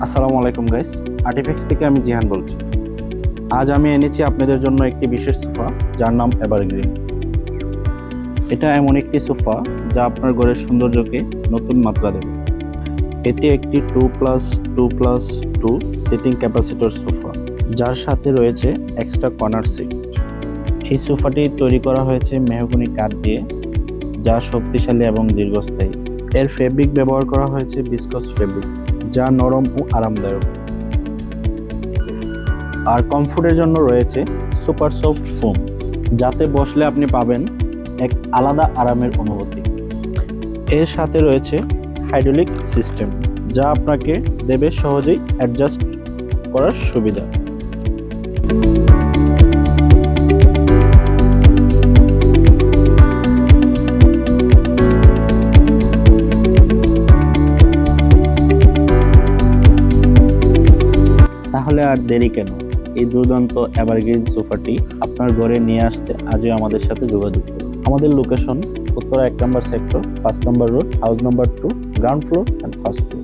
আসসালামু আলাইকুম guys, artefacts থেকে আমি জিহান বলছি। আজ আমি এনেছি আপনাদের জন্য একটি বিশেষ সোফা যার নাম এভারগ্রিন। এটা এমন একটি সোফা যা আপনার ঘরের সৌন্দর্যকে নতুন মাত্রা দেবে। এটি একটি 2+2+2 সিটিং ক্যাপাসিটর সোফা, যার সাথে রয়েছে এক্সট্রা কর্নার সিট। এই সোফাটি তৈরি করা হয়েছে মেহগনি কাঠ দিয়ে, যা শক্তিশালী এবং দীর্ঘস্থায়ী। এর ফেব্রিক ব্যবহার করা হয়েছে ভিসকস ফেব্রিক, যা নরম ও আরামদায়ক। আর কমফোর্টের জন্য রয়েছে সুপার সফট ফোম, যাতে বসলে আপনি পাবেন এক আলাদা আরামের অনুভূতি। এর সাথে রয়েছে হাইড্রোলিক সিস্টেম, যা আপনাকে দেবে সহজেই অ্যাডজাস্ট করার সুবিধা। তাহলে আর দেরি কেন? এই দুর্দান্ত এভারগ্রিন সোফাটি আপনার ঘরে নিয়ে আসতে আজই আমাদের সাথে যোগাযোগ করুন। আমাদের location Uttara 1 number sector, 5 number road, house number 2, ground floor and first floor.